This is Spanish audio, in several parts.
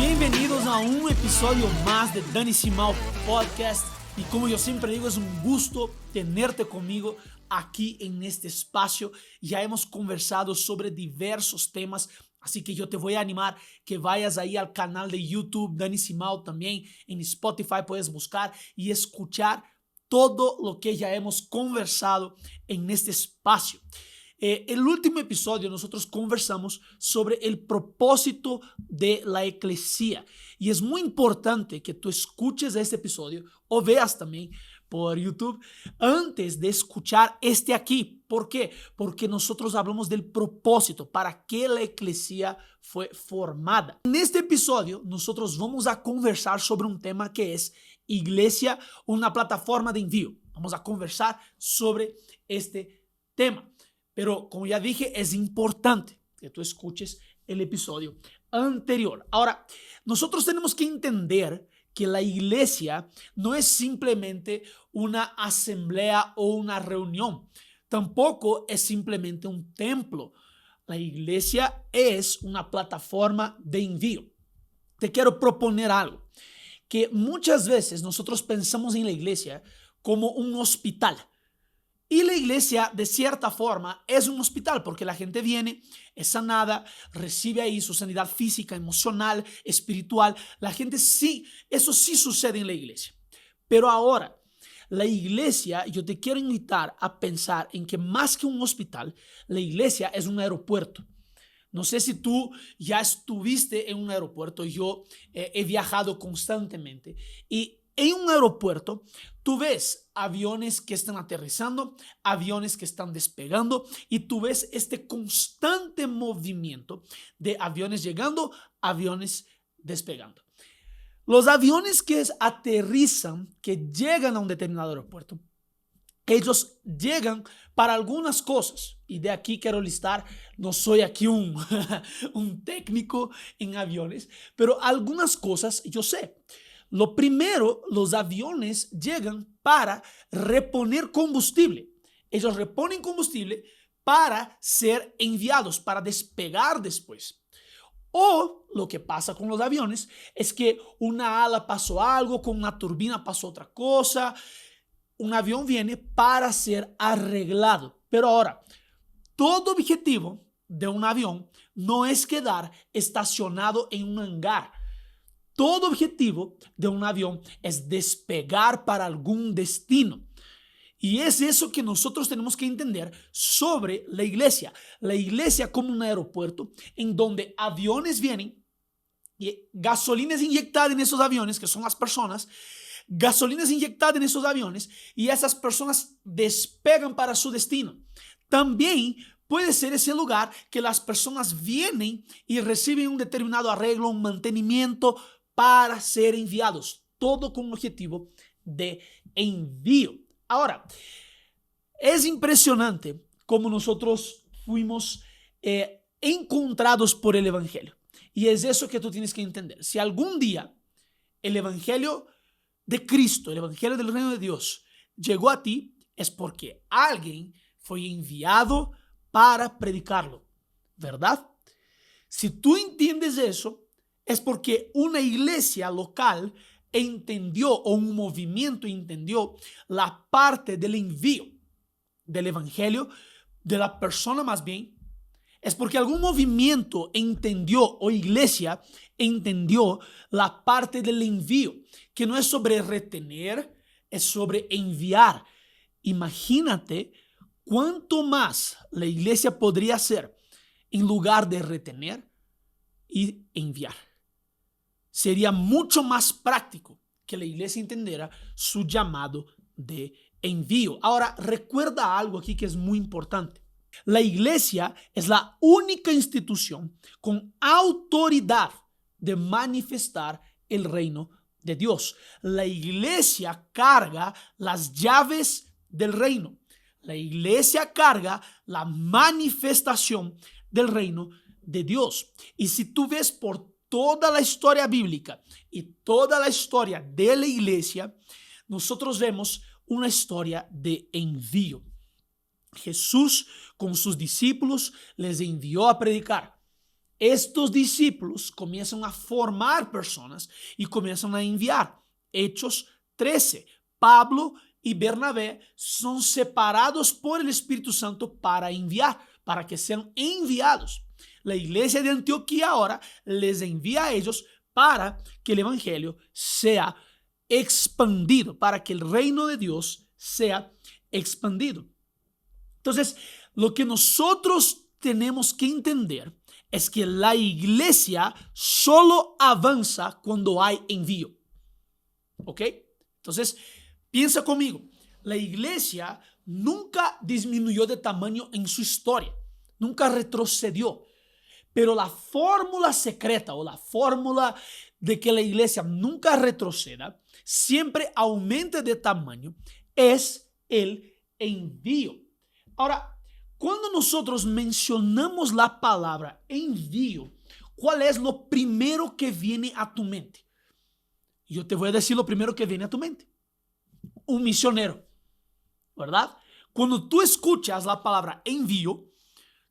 Bienvenidos a un episodio más de Dani Simao Podcast. Y como yo siempre digo, es un gusto tenerte conmigo aquí en este espacio. Ya hemos conversado sobre diversos temas, así que yo te voy a animar que vayas ahí al canal de YouTube Dani Simao, también en Spotify puedes buscar y escuchar todo lo que ya hemos conversado en este espacio. El último episodio nosotros conversamos sobre el propósito de la eclesía y es muy importante que tú escuches este episodio o veas también por YouTube antes de escuchar este aquí. ¿Por qué? Porque nosotros hablamos del propósito, para qué la eclesía fue formada. En este episodio nosotros vamos a conversar sobre un tema que es iglesia, una plataforma de envío. Vamos a conversar sobre este tema. Pero como ya dije, es importante que tú escuches el episodio anterior. Ahora, nosotros tenemos que entender que la iglesia no es simplemente una asamblea o una reunión. Tampoco es simplemente un templo. La iglesia es una plataforma de envío. Te quiero proponer algo, que muchas veces nosotros pensamos en la iglesia como un hospital. Y la iglesia, de cierta forma, es un hospital porque la gente viene, es sanada, recibe ahí su sanidad física, emocional, espiritual. La gente sí, eso sí sucede en la iglesia. Pero ahora, la iglesia, yo te quiero invitar a pensar en que más que un hospital, la iglesia es un aeropuerto. No sé si tú ya estuviste en un aeropuerto, yo he viajado constantemente y en un aeropuerto tú ves aviones que están aterrizando, aviones que están despegando y tú ves este constante movimiento de aviones llegando, aviones despegando. Los aviones que aterrizan, que llegan a un determinado aeropuerto, ellos llegan para algunas cosas y de aquí quiero listar, no soy aquí un técnico en aviones, pero algunas cosas yo sé. Lo primero, los aviones llegan para reponer combustible. Ellos reponen combustible para ser enviados, para despegar después. O lo que pasa con los aviones es que una ala pasó algo, con una turbina pasó otra cosa. Un avión viene para ser arreglado. Pero ahora, todo objetivo de un avión no es quedar estacionado en un hangar. Todo objetivo de un avión es despegar para algún destino. Y es eso que nosotros tenemos que entender sobre la iglesia. La iglesia como un aeropuerto en donde aviones vienen y gasolina es inyectada en esos aviones, que son las personas. Gasolina es inyectada en esos aviones y esas personas despegan para su destino. También puede ser ese lugar que las personas vienen y reciben un determinado arreglo, un mantenimiento para ser enviados. Todo con un objetivo de envío. Ahora, es impresionante cómo nosotros fuimos encontrados por el evangelio. Y es eso que tú tienes que entender. Si algún día el evangelio de Cristo, el evangelio del reino de Dios, llegó a ti, es porque alguien fue enviado para predicarlo, ¿verdad? Si tú entiendes eso, es porque una iglesia local entendió, o un movimiento entendió la parte del envío del evangelio, de la persona más bien. Es porque algún movimiento entendió, o iglesia entendió la parte del envío, que no es sobre retener, es sobre enviar. Imagínate cuánto más la iglesia podría hacer en lugar de retener y enviar. Sería mucho más práctico que la iglesia entendiera su llamado de envío. Ahora, recuerda algo aquí que es muy importante. La iglesia es la única institución con autoridad de manifestar el reino de Dios. La iglesia carga las llaves del reino. La iglesia carga la manifestación del reino de Dios. Y si tú ves por toda la historia bíblica y toda la historia de la iglesia, nosotros vemos una historia de envío. Jesús con sus discípulos les envió a predicar. estos discípulos comienzan a formar personas y comienzan a enviar. Hechos 13. Pablo y Bernabé son separados por el Espíritu Santo para enviar, para que sean enviados. La iglesia de Antioquía ahora les envía a ellos para que el evangelio sea expandido, para que el reino de Dios sea expandido. Entonces, lo que nosotros tenemos que entender es que la iglesia solo avanza cuando hay envío. ¿Ok? Entonces, piensa conmigo. La iglesia nunca disminuyó de tamaño en su historia, nunca retrocedió. Pero la fórmula secreta o la fórmula de que la iglesia nunca retroceda, siempre aumente de tamaño, es el envío. Ahora, cuando nosotros mencionamos la palabra envío, ¿cuál es lo primero que viene a tu mente? Yo te voy a decir lo primero que viene a tu mente. Un misionero, ¿verdad? Cuando tú escuchas la palabra envío,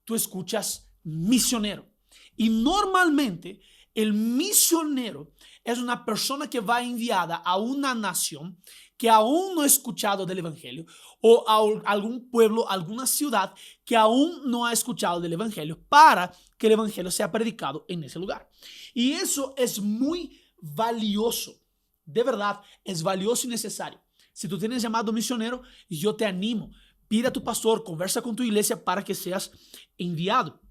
tú escuchas misionero. Y normalmente el misionero es una persona que va enviada a una nación que aún no ha escuchado del evangelio, o a algún pueblo, alguna ciudad que aún no ha escuchado del evangelio, para que el evangelio sea predicado en ese lugar. Y eso es muy valioso. De verdad, es valioso y necesario. Si tú tienes llamado misionero, yo te animo. Pide a tu pastor, conversa con tu iglesia para que seas enviado.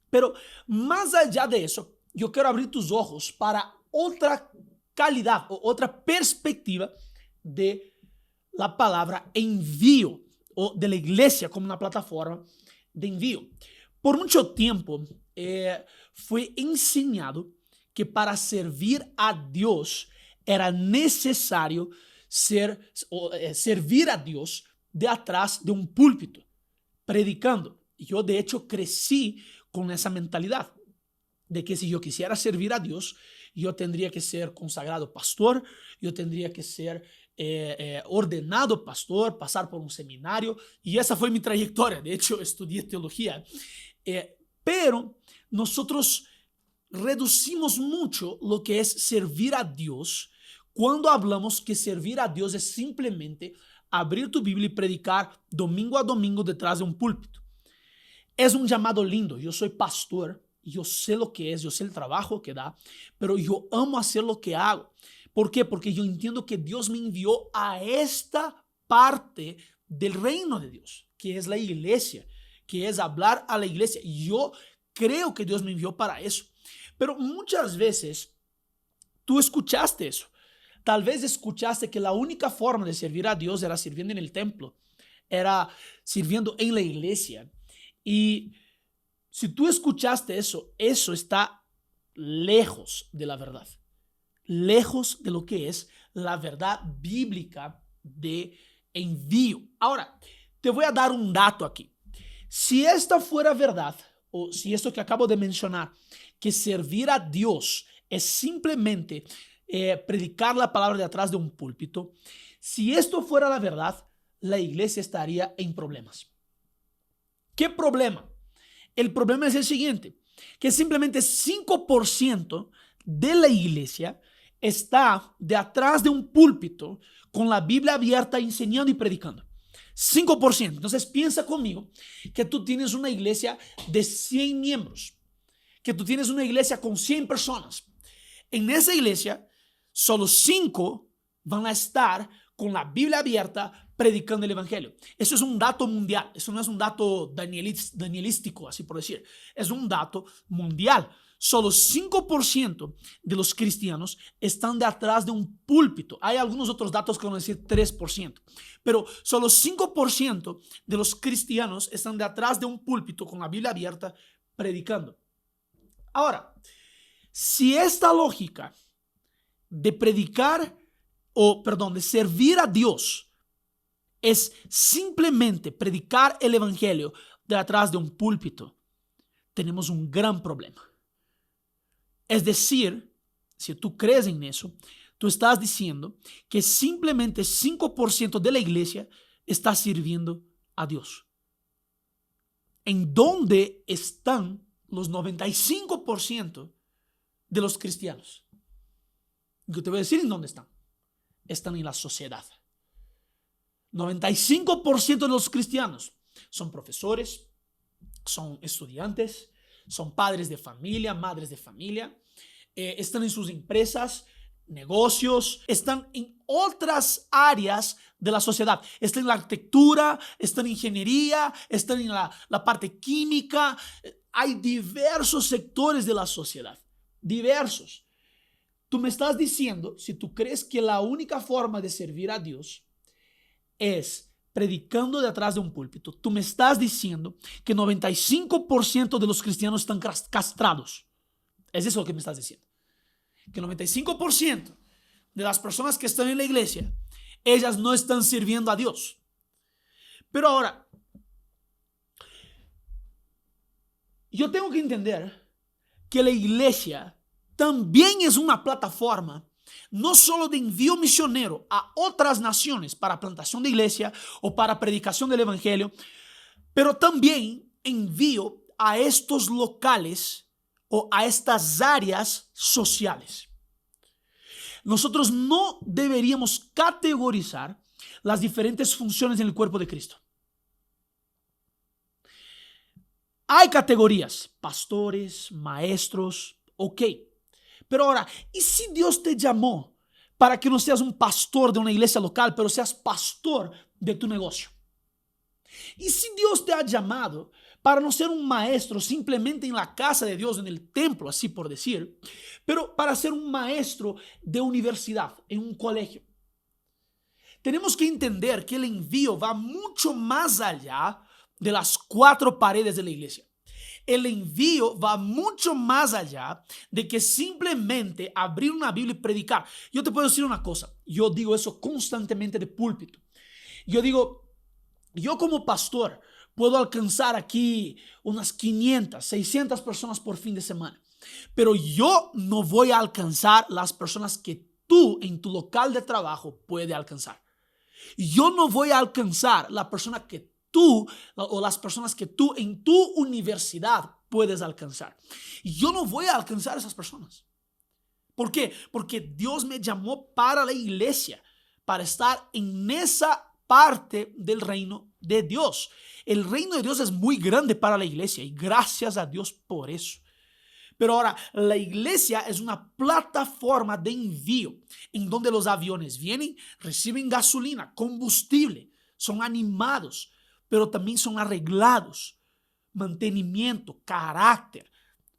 Pero más allá de eso, yo quiero abrir tus ojos para otra calidad o otra perspectiva de la palabra envío, o de la iglesia como una plataforma de envío. Por mucho tiempo fue enseñado que para servir a Dios era necesario servir a Dios de atrás de un púlpito, predicando. Yo de hecho crecí con esa mentalidad de que si yo quisiera servir a Dios, yo tendría que ser consagrado pastor, yo tendría que ser ordenado pastor, pasar por un seminario, y esa fue mi trayectoria. De hecho, estudié teología. Pero nosotros reducimos mucho lo que es servir a Dios cuando hablamos que servir a Dios es simplemente abrir tu Biblia y predicar domingo a domingo detrás de un púlpito. Es un llamado lindo. Yo soy pastor, yo sé lo que es, yo sé el trabajo que da, pero yo amo hacer lo que hago. ¿Por qué? Porque yo entiendo que Dios me envió a esta parte del reino de Dios, que es la iglesia, que es hablar a la iglesia. Yo creo que Dios me envió para eso. Pero muchas veces tú escuchaste eso. Tal vez escuchaste que la única forma de servir a Dios era sirviendo en el templo, era sirviendo en la iglesia. Y si tú escuchaste eso, eso está lejos de la verdad, lejos de lo que es la verdad bíblica de envío. Ahora, te voy a dar un dato aquí. Si esta fuera verdad, o si esto que acabo de mencionar, que servir a Dios es simplemente predicar la palabra de atrás de un púlpito, si esto fuera la verdad, la iglesia estaría en problemas. ¿Qué problema? El problema es el siguiente, que simplemente 5% de la iglesia está de atrás de un púlpito con la Biblia abierta enseñando y predicando. 5%. Entonces piensa conmigo que tú tienes una iglesia de 100 miembros, que tú tienes una iglesia con 100 personas. En esa iglesia, solo 5 van a estar con la Biblia abierta predicando el evangelio. Eso es un dato mundial. Eso no es un dato danielístico, así por decir. Es un dato mundial. Solo 5% de los cristianos están detrás de un púlpito. Hay algunos otros datos que van a decir 3%. Pero solo 5% de los cristianos están detrás de un púlpito con la Biblia abierta predicando. Ahora, si esta lógica de predicar, de servir a Dios es simplemente predicar el evangelio de atrás de un púlpito, tenemos un gran problema. Es decir, si tú crees en eso, tú estás diciendo que simplemente 5% de la iglesia está sirviendo a Dios. ¿En dónde están los 95% de los cristianos. Yo te voy a decir en dónde están. Están en la sociedad. 95% de los cristianos son profesores, son estudiantes, son padres de familia, madres de familia, están en sus empresas, negocios, están en otras áreas de la sociedad. Están en la arquitectura, están en ingeniería, están en la parte química. Hay diversos sectores de la sociedad, diversos. Tú me estás diciendo, si tú crees que la única forma de servir a Dios es predicando detrás de un púlpito, tú me estás diciendo que 95% de los cristianos están castrados. ¿Es eso lo que me estás diciendo? Que 95% de las personas que están en la iglesia, ellas no están sirviendo a Dios. Pero ahora, yo tengo que entender que la iglesia también es una plataforma no solo de envío misionero a otras naciones para plantación de iglesia o para predicación del evangelio, pero también envío a estos locales o a estas áreas sociales. Nosotros no deberíamos categorizar las diferentes funciones en el cuerpo de Cristo. Hay categorías, pastores, maestros, ok. Pero ahora, ¿y si Dios te llamó para que no seas un pastor de una iglesia local, pero seas pastor de tu negocio? ¿Y si Dios te ha llamado para no ser un maestro simplemente en la casa de Dios, en el templo, así por decir, pero para ser un maestro de universidad, en un colegio? Tenemos que entender que el envío va mucho más allá de las cuatro paredes de la iglesia. El envío va mucho más allá de que simplemente abrir una Biblia y predicar. Yo te puedo decir una cosa, yo digo eso constantemente de púlpito. Yo digo, yo como pastor puedo alcanzar aquí unas 500, 600 personas por fin de semana, pero yo no voy a alcanzar las personas que tú en tu local de trabajo puedes alcanzar. Yo no voy a alcanzar la persona que tú o las personas que tú en tu universidad puedes alcanzar. Yo no voy a alcanzar a esas personas. ¿Por qué? Porque Dios me llamó para la iglesia, para estar en esa parte del reino de Dios. El reino de Dios es muy grande para la iglesia y gracias a Dios por eso. Pero ahora, la iglesia es una plataforma de envío en donde los aviones vienen, reciben gasolina, combustible, son animados, pero también son arreglados, mantenimiento, carácter,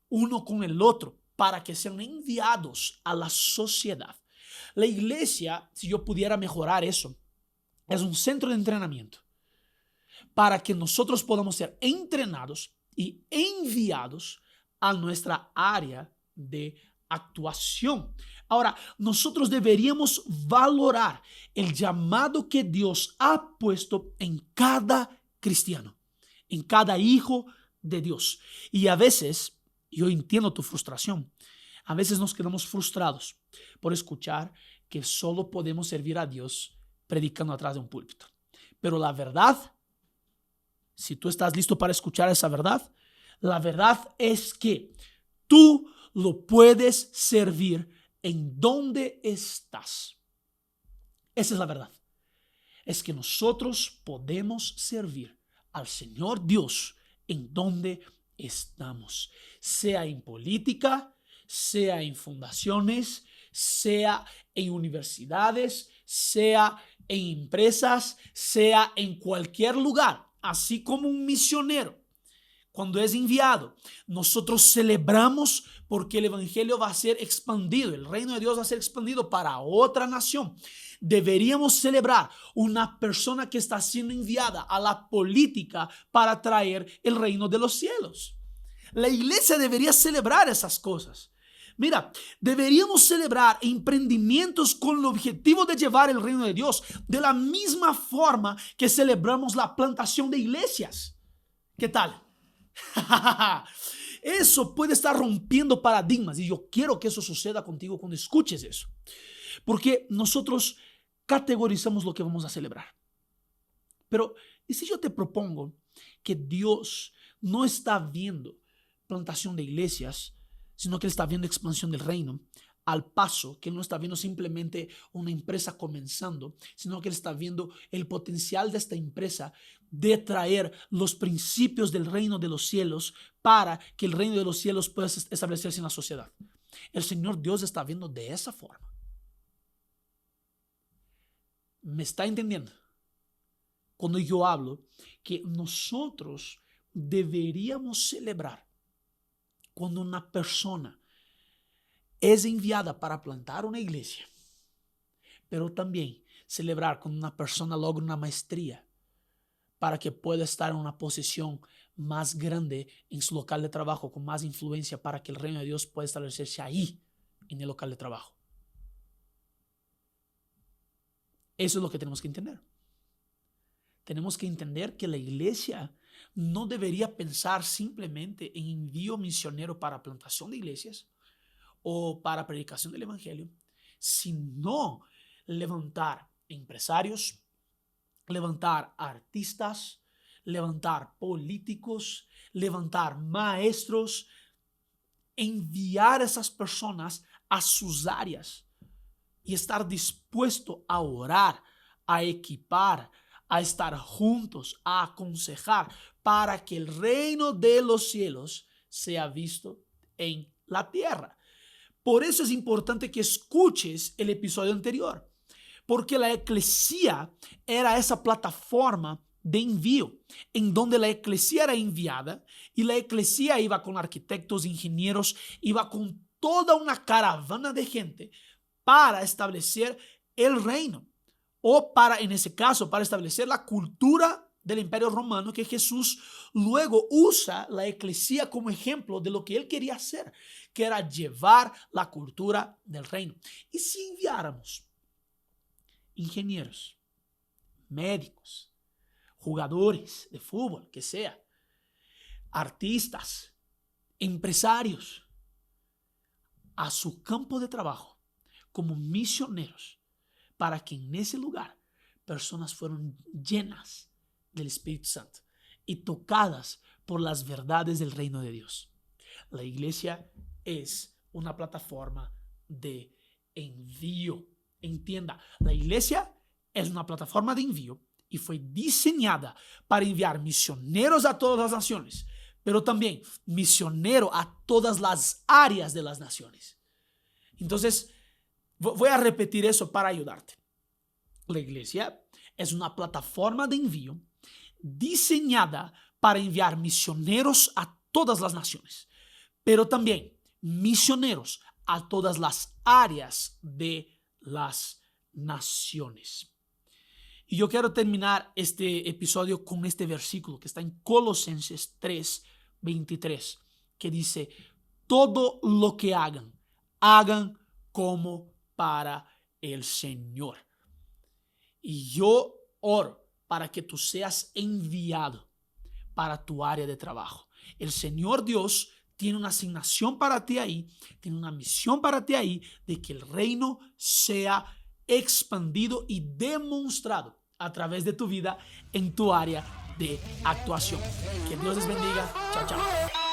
uno con el otro, para que sean enviados a la sociedad. La iglesia, si yo pudiera mejorar eso, es un centro de entrenamiento para que nosotros podamos ser entrenados y enviados a nuestra área de actuación. Ahora, nosotros deberíamos valorar el llamado que Dios ha puesto en cada cristiano, en cada hijo de Dios. Y a veces, yo entiendo tu frustración, a veces nos quedamos frustrados por escuchar que solo podemos servir a Dios predicando atrás de un púlpito. Pero la verdad, si tú estás listo para escuchar esa verdad, la verdad es que tú lo puedes servir en donde estás. Esa es la verdad. Es que nosotros podemos servir al Señor Dios en donde estamos. Sea en política, sea en fundaciones, sea en universidades, sea en empresas, sea en cualquier lugar. Así como un misionero, cuando es enviado, nosotros celebramos porque el evangelio va a ser expandido, el reino de Dios va a ser expandido para otra nación. Deberíamos celebrar una persona que está siendo enviada a la política para traer el reino de los cielos. La iglesia debería celebrar esas cosas. Mira, deberíamos celebrar emprendimientos con el objetivo de llevar el reino de Dios de la misma forma que celebramos la plantación de iglesias. ¿Qué tal? Eso puede estar rompiendo paradigmas y yo quiero que eso suceda contigo cuando escuches eso, porque nosotros categorizamos lo que vamos a celebrar. Pero ¿y si yo te propongo que Dios no está viendo plantación de iglesias, sino que Él está viendo expansión del reino, al paso que Él no está viendo simplemente una empresa comenzando, sino que Él está viendo el potencial de esta empresa de traer los principios del reino de los cielos para que el reino de los cielos pueda establecerse en la sociedad. El Señor Dios está viendo de esa forma. ¿Me está entendiendo? Cuando yo hablo que nosotros deberíamos celebrar cuando una persona es enviada para plantar una iglesia, pero también celebrar cuando una persona logra una maestría para que pueda estar en una posición más grande en su local de trabajo, con más influencia para que el reino de Dios pueda establecerse ahí, en el local de trabajo. Eso es lo que tenemos que entender. Tenemos que entender que la iglesia no debería pensar simplemente en envío misionero para plantación de iglesias o para predicación del evangelio, sino levantar empresarios, levantar artistas, levantar políticos, levantar maestros, enviar a esas personas a sus áreas y estar dispuesto a orar, a equipar, a estar juntos, a aconsejar para que el reino de los cielos sea visto en la tierra. Por eso es importante que escuches el episodio anterior, porque la eclesía era esa plataforma de envío, en donde la eclesía era enviada y la eclesía iba con arquitectos, ingenieros, iba con toda una caravana de gente para establecer el reino, o para, en ese caso, para establecer la cultura del Imperio Romano, que Jesús luego usa la eclesía como ejemplo de lo que él quería hacer, que era llevar la cultura del reino. Y si enviáramos ingenieros, médicos, jugadores de fútbol, que sea, artistas, empresarios, a su campo de trabajo como misioneros, para que en ese lugar personas fueron llenas del Espíritu Santo y tocadas por las verdades del reino de Dios. La iglesia es una plataforma de envío. Entienda, la iglesia es una plataforma de envío y fue diseñada para enviar misioneros a todas las naciones, pero también misionero a todas las áreas de las naciones. Entonces, voy a repetir eso para ayudarte. La iglesia es una plataforma de envío diseñada para enviar misioneros a todas las naciones, pero también misioneros a todas las áreas de las naciones. Y yo quiero terminar este episodio con este versículo que está en Colosenses 3:23, que dice: todo lo que hagan, hagan como para el Señor. Y yo oro para que tú seas enviado para tu área de trabajo. El Señor Dios tiene una asignación para ti ahí, tiene una misión para ti ahí, de que el reino sea expandido y demostrado a través de tu vida en tu área de actuación. Que Dios les bendiga. Chao, chao.